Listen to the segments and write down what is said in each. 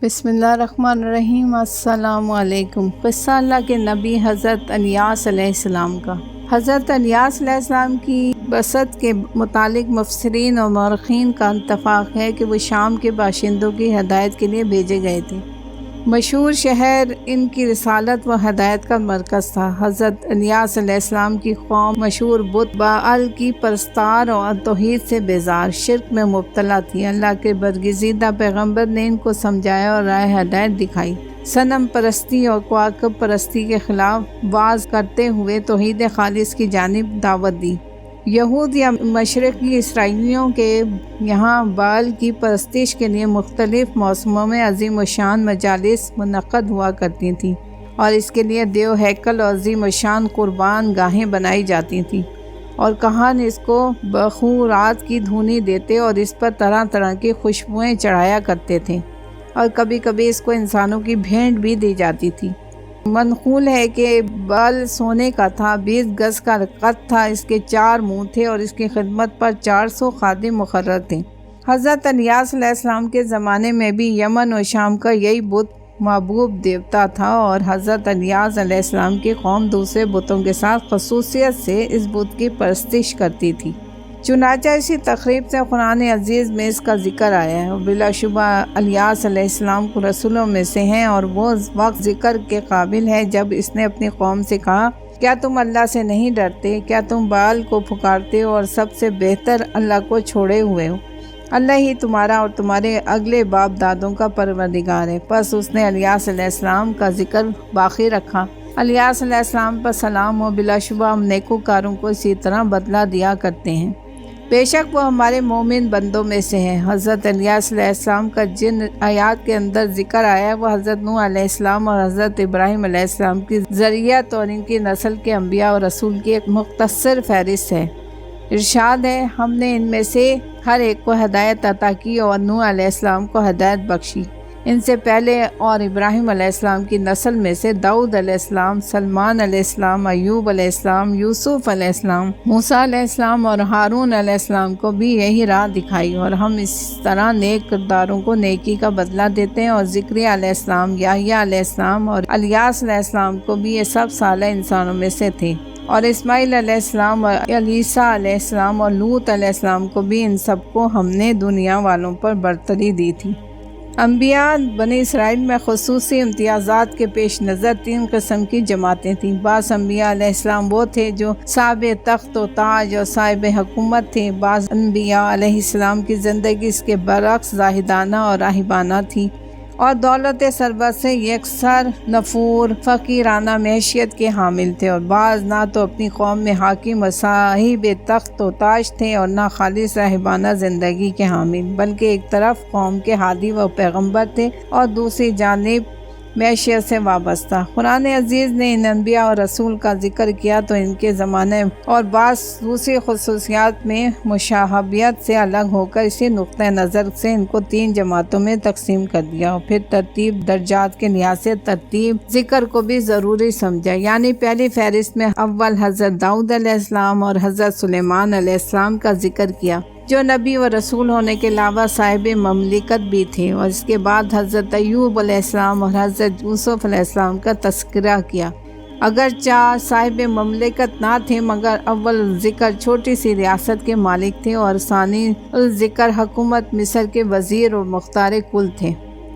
بسم اللہ الرحمن الرحیم۔ السلام علیکم۔ قصہ اللہ کے نبی حضرت الیاس علیہ السلام کا۔ حضرت الیاس علیہ السلام کی بعثت کے متعلق مفسرین اور مورخین کا اتفاق ہے کہ وہ شام کے باشندوں کی ہدایت کے لیے بھیجے گئے تھے۔ مشہور شہر ان کی رسالت و ہدایت کا مرکز تھا۔ حضرت الیاس علیہ السلام کی قوم مشہور بت باال کی پرستار اور توحید سے بیزار شرک میں مبتلا تھی۔ اللہ کے برگزیدہ پیغمبر نے ان کو سمجھایا اور راہ ہدایت دکھائی۔ صنم پرستی اور کواکب پرستی کے خلاف واز کرتے ہوئے توحید خالص کی جانب دعوت دی۔ یہود یا مشرقی اسرائیلیوں کے یہاں بال کی پرستش کے لیے مختلف موسموں میں عظیم الشان مجالس منعقد ہوا کرتی تھیں اور اس کے لیے دیو ہیکل اور عظیم الشان قربان گاہیں بنائی جاتی تھیں، اور کہان اس کو بخورات کی دھونی دیتے اور اس پر طرح طرح کی خوشبوئیں چڑھایا کرتے تھے، اور کبھی کبھی اس کو انسانوں کی بھیٹ بھی دی جاتی تھی۔ منقول ہے کہ بال سونے کا تھا، 20 گز کا قد تھا، اس کے 4 منہ تھے اور اس کی خدمت پر 400 خادم مقرر تھے۔ حضرت الیاس علیہ السلام کے زمانے میں بھی یمن و شام کا یہی بت محبوب دیوتا تھا، اور حضرت الیاس علیہ السلام کی قوم دوسرے بتوں کے ساتھ خصوصیت سے اس بت کی پرستش کرتی تھی۔ چنانچہ اسی تقریب سے قرآن عزیز میں اس کا ذکر آیا ہے، اور بلا شبہ الیاس علیہ السلام کو رسولوں میں سے ہیں، اور وہ وقت ذکر کے قابل ہے جب اس نے اپنی قوم سے کہا، کیا تم اللہ سے نہیں ڈرتے؟ کیا تم بال کو پکارتے ہو اور سب سے بہتر اللہ کو چھوڑے ہوئے ہو؟ اللہ ہی تمہارا اور تمہارے اگلے باپ دادوں کا پروردگار ہے۔ پس اس نے الیاس علیہ السلام کا ذکر باقی رکھا۔ الیاس علیہ السلام پر سلام ہو، بلا شبہ ہم نیکوکاروں کو اسی طرح بدلہ دیا کرتے ہیں، بے شک وہ ہمارے مومن بندوں میں سے ہیں۔ حضرت الیاس علیہ السلام کا جن آیات کے اندر ذکر آیا ہے وہ حضرت نوح علیہ السلام اور حضرت ابراہیم علیہ السلام کی ذریت اور ان کی نسل کے انبیاء اور رسول کی ایک مختصر فہرست ہے۔ ارشاد ہے، ہم نے ان میں سے ہر ایک کو ہدایت عطا کی اور نوح علیہ السلام کو ہدایت بخشی۔ ان سے پہلے اور ابراہیم علیہ السلام کی نسل میں سے داؤد علیہ السلام، سلمان علیہ السلام، ایوب علیہ السلام، یوسف علیہ السلام، موسیٰ علیہ السلام اور ہارون علیہ السلام کو بھی یہی راہ دکھائی، اور ہم اس طرح نیک کرداروں کو نیکی کا بدلہ دیتے ہیں۔ اور زکریا علیہ السلام، یحییٰ علیہ السلام اور الیاس علیہ السلام کو بھی یہ سب صالح انسانوں میں سے تھے، اور اسماعیل علیہ السلام اور عیسیٰ علیہ السلام اور لوط علیہ السلام کو بھی، ان سب کو ہم نے دنیا والوں پر برتری دی تھی۔ انبیاء بنی اسرائیل میں خصوصی امتیازات کے پیش نظر 3 قسم کی جماعتیں تھیں۔ بعض انبیاء علیہ السلام وہ تھے جو صاحب تخت و تاج اور صاحب حکومت تھے۔ بعض انبیاء علیہ السلام کی زندگی اس کے برعکس زاہدانہ اور راہبانہ تھی، اور دولت سربت سے یکسر نفور فقیرانہ معیشت کے حامل تھے، اور بعض نہ تو اپنی قوم میں حاکم و صاحب تخت و تاج تھے اور نہ خالص راہبانہ زندگی کے حامل، بلکہ ایک طرف قوم کے ہادی و پیغمبر تھے اور دوسری جانب معیشت سے وابستہ۔ قرآن عزیز نے ان انبیاء اور رسول کا ذکر کیا تو ان کے زمانے اور بعض دوسری خصوصیات میں مشابہت سے الگ ہو کر اسی نقطۂ نظر سے ان کو 3 جماعتوں میں تقسیم کر دیا، اور پھر ترتیب درجات کے لحاظ سے ترتیب ذکر کو بھی ضروری سمجھا۔ یعنی پہلی فہرست میں اول حضرت داؤد علیہ السلام اور حضرت سلیمان علیہ السلام کا ذکر کیا، جو نبی و رسول ہونے کے علاوہ صاحب مملکت بھی تھے، اور اس کے بعد حضرت ایوب علیہ السلام اور حضرت یوسف علیہ السلام کا تذکرہ کیا۔ اگرچہ صاحب مملکت نہ تھے، مگر اول ذکر چھوٹی سی ریاست کے مالک تھے، اور ثانی ذکر حکومت مصر کے وزیر اور مختار کل تھے،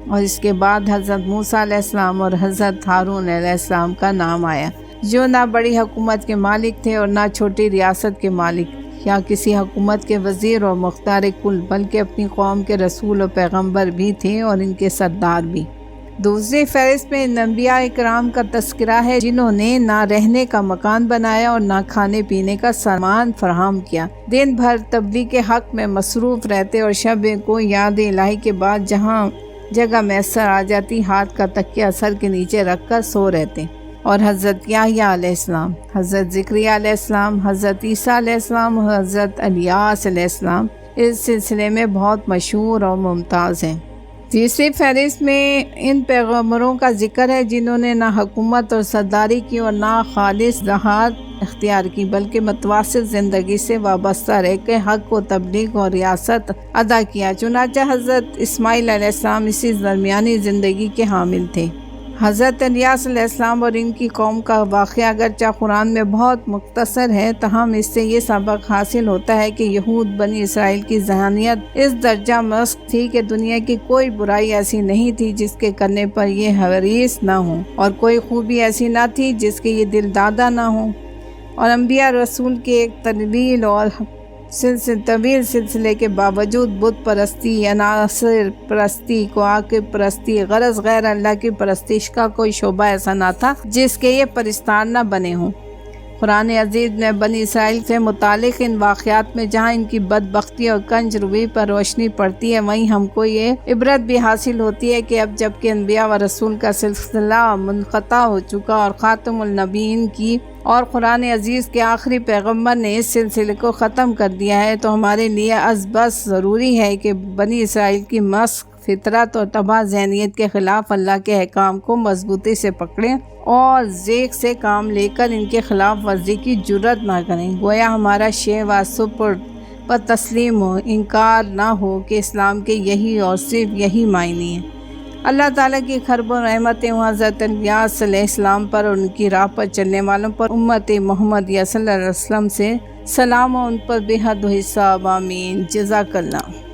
اور اس کے بعد حضرت موسیٰ علیہ السلام اور حضرت ہارون علیہ السلام کا نام آیا، جو نہ بڑی حکومت کے مالک تھے اور نہ چھوٹی ریاست کے مالک یا کسی حکومت کے وزیر اور مختار کل، بلکہ اپنی قوم کے رسول و پیغمبر بھی تھے اور ان کے سردار بھی۔ دوسری فہرست میں ان انبیاء اکرام کا تذکرہ ہے جنہوں نے نہ رہنے کا مکان بنایا اور نہ کھانے پینے کا سامان فراہم کیا، دن بھر تبلیغ کے حق میں مصروف رہتے اور شب کو یاد الہی کے بعد جہاں جگہ میسر آ جاتی ہاتھ کا تکیہ سر کے نیچے رکھ کر سو رہتے۔ اور حضرت یحییٰ علیہ السلام، حضرت زکریا علیہ السلام، حضرت عیسیٰ علیہ السلام اور حضرت الیاس علیہ السلام اس سلسلے میں بہت مشہور اور ممتاز ہیں۔ تیسری فہرست میں ان پیغمبروں کا ذکر ہے جنہوں نے نہ حکومت اور سرداری کی اور نہ خالص جہاد اختیار کی، بلکہ متوسط زندگی سے وابستہ رہ کے حق و تبلیغ اور ریاست ادا کیا۔ چنانچہ حضرت اسماعیل علیہ السلام اسی درمیانی زندگی کے حامل تھے۔ حضرت الیاس علیہ السلام اور ان کی قوم کا واقعہ اگرچہ قرآن میں بہت مختصر ہے، تاہم اس سے یہ سبق حاصل ہوتا ہے کہ یہود بنی اسرائیل کی ذہنیت اس درجہ مست تھی کہ دنیا کی کوئی برائی ایسی نہیں تھی جس کے کرنے پر یہ حریص نہ ہوں، اور کوئی خوبی ایسی نہ تھی جس کے یہ دل دادا نہ ہوں، اور انبیاء رسول کے ایک طویل سلسلے کے باوجود بت پرستی، عناصر پرستی، کواکب پرستی، غرض غیر اللہ کی پرستش کا کوئی شعبہ ایسا نہ تھا جس کے یہ پرستان نہ بنے ہوں۔ قرآن عزیز میں بنی اسرائیل سے متعلق ان واقعات میں جہاں ان کی بدبختی اور کنج روی پر روشنی پڑتی ہے، وہیں ہم کو یہ عبرت بھی حاصل ہوتی ہے کہ اب جبکہ انبیاء و رسول کا سلسلہ منقطع ہو چکا اور خاتم النبیین کی اور قرآن عزیز کے آخری پیغمبر نے اس سلسلے کو ختم کر دیا ہے، تو ہمارے لیے از بس ضروری ہے کہ بنی اسرائیل کی مسخ فطرت اور تباہ ذہنیت کے خلاف اللہ کے احکام کو مضبوطی سے پکڑیں اور ذیق سے کام لے کر ان کے خلاف ورزی کی جرات نہ کریں، گویا ہمارا شے و سپرد پر تسلیم ہو، انکار نہ ہو کہ اسلام کے یہی اور صرف یہی معنی ہیں۔ اللہ تعالیٰ کی خرب و رحمتیں حضرت الیاس علیہ السلام پر اور ان کی راہ پر چلنے والوں پر امت محمدیہ صلی اللہ علیہ وسلم سے سلام و ان پر بے حد حساب، آمین۔ جزاک اللہ۔